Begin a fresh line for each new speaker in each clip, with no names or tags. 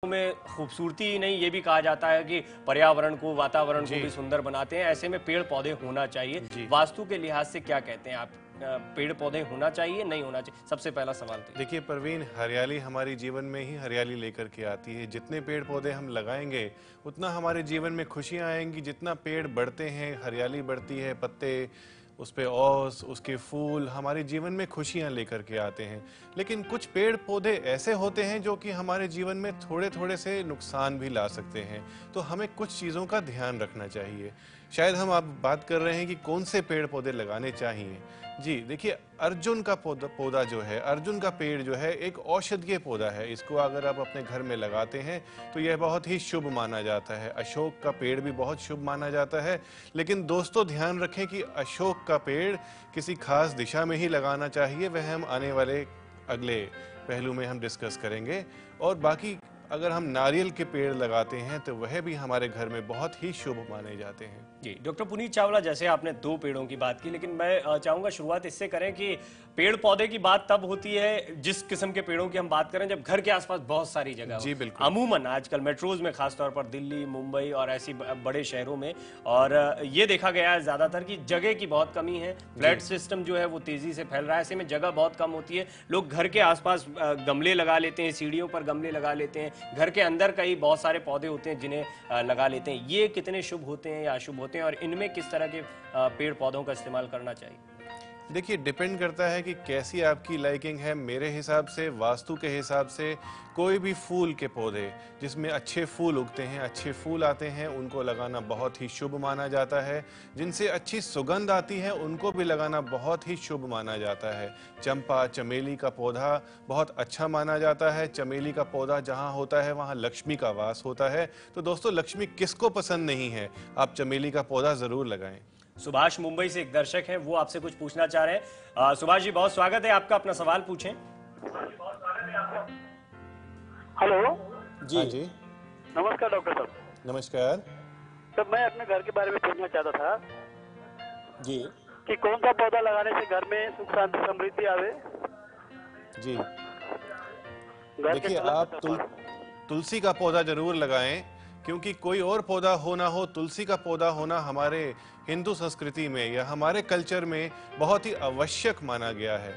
में खूबसूरती ही नहीं, ये भी कहा जाता है कि पर्यावरण को, वातावरण को भी सुंदर बनाते हैं। ऐसे में पेड़ पौधे होना चाहिए। वास्तु के लिहाज से क्या कहते हैं आप? पेड़ पौधे होना चाहिए, नहीं होना चाहिए? सबसे पहला सवाल तो
देखिए परवीन, हरियाली हमारी जीवन में ही हरियाली लेकर के आती है। जितने पेड़ पौधे हम लगाएंगे उतना हमारे जीवन में खुशियां आएंगी। जितना पेड़ बढ़ते हैं, हरियाली बढ़ती है, पत्ते उस पे ओस, उसके फूल हमारे जीवन में खुशियां लेकर के आते हैं। लेकिन कुछ पेड़ पौधे ऐसे होते हैं जो कि हमारे जीवन में थोड़े थोड़े से नुकसान भी ला सकते हैं। तो हमें कुछ चीज़ों का ध्यान रखना चाहिए। शायद हम आप बात कर रहे हैं कि कौन से पेड़ पौधे लगाने चाहिए। जी देखिए, अर्जुन का पौधा जो है, अर्जुन का पेड़ जो है एक औषधीय पौधा है। इसको अगर आप अपने घर में लगाते हैं तो यह बहुत ही शुभ माना जाता है। अशोक का पेड़ भी बहुत शुभ माना जाता है। लेकिन दोस्तों ध्यान रखें कि अशोक का पेड़ किसी खास दिशा में ही लगाना चाहिए। वह हम आने वाले अगले पहलू में हम डिस्कस करेंगे। और बाकी अगर हम नारियल के पेड़ लगाते हैं तो वह भी हमारे घर में बहुत ही शुभ माने जाते हैं।
जी डॉक्टर पुनीत चावला, जैसे आपने 2 पेड़ों की बात की, लेकिन मैं चाहूंगा शुरुआत इससे करें कि पेड़ पौधे की बात तब होती है जिस किस्म के पेड़ों की हम बात करें जब घर के आसपास बहुत सारी जगह हो।
जी बिल्कुल।
अमूमन आजकल मेट्रोज में, खासतौर पर दिल्ली, मुंबई और ऐसी बड़े शहरों में, और ये देखा गया है ज्यादातर कि जगह की बहुत कमी है। फ्लैट सिस्टम जो है वो तेजी से फैल रहा है। ऐसे में जगह बहुत कम होती है। लोग घर के आसपास गमले लगा लेते हैं, सीढ़ियों पर गमले लगा लेते हैं, घर के अंदर कई बहुत सारे पौधे होते हैं जिन्हें लगा लेते हैं। ये कितने शुभ होते हैं या अशुभ होते हैं, और इनमें किस तरह के पेड़ पौधों का इस्तेमाल करना चाहिए?
देखिए, डिपेंड करता है कि कैसी आपकी लाइकिंग है। मेरे हिसाब से, वास्तु के हिसाब से, कोई भी फूल के पौधे जिसमें अच्छे फूल उगते हैं, अच्छे फूल आते हैं, उनको लगाना बहुत ही शुभ माना जाता है। जिनसे अच्छी सुगंध आती है उनको भी लगाना बहुत ही शुभ माना जाता है। चंपा, चमेली का पौधा बहुत अच्छा माना जाता है। चमेली का पौधा जहाँ होता है वहाँ लक्ष्मी का वास होता है। तो दोस्तों, लक्ष्मी किसको पसंद नहीं है? आप चमेली का पौधा जरूर लगाएं।
सुभाष मुंबई से एक दर्शक हैं, वो आपसे कुछ पूछना चाह रहे हैं। सुभाष जी, बहुत स्वागत है आपका, अपना सवाल पूछें।
हेलो
जी।
हाँ जी,
नमस्कार डॉक्टर साहब।
नमस्कार।
तो मैं अपने घर के बारे में पूछना चाहता था
जी
कि कौन सा पौधा लगाने से घर में सुख शांति समृद्धि आवे।
जी
घर के
देखिए,
कलश
आप
के पास।
तुलसी का पौधा जरूर लगाएं, क्योंकि कोई और पौधा हो ना हो, तुलसी का पौधा होना हमारे हिंदू संस्कृति में या हमारे कल्चर में बहुत ही आवश्यक माना गया है।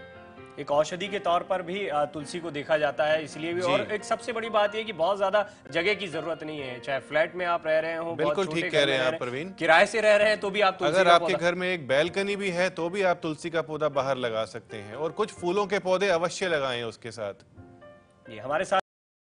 एक औषधि के तौर पर भी तुलसी को देखा जाता है, इसलिए भी। और एक सबसे बड़ी बात यह कि बहुत ज्यादा जगह की जरूरत नहीं है। चाहे फ्लैट में आप रह रहे हो,
बिल्कुल ठीक कह रहे हैं आप प्रवीण।
किराए से रह रहे हैं तो भी आप तुलसी
अगर
का
आपके
पौधा,
घर में एक बैल्कनी भी है तो भी आप तुलसी का पौधा बाहर लगा सकते हैं। और कुछ फूलों के पौधे अवश्य लगाएं उसके साथ।
ये हमारे साथ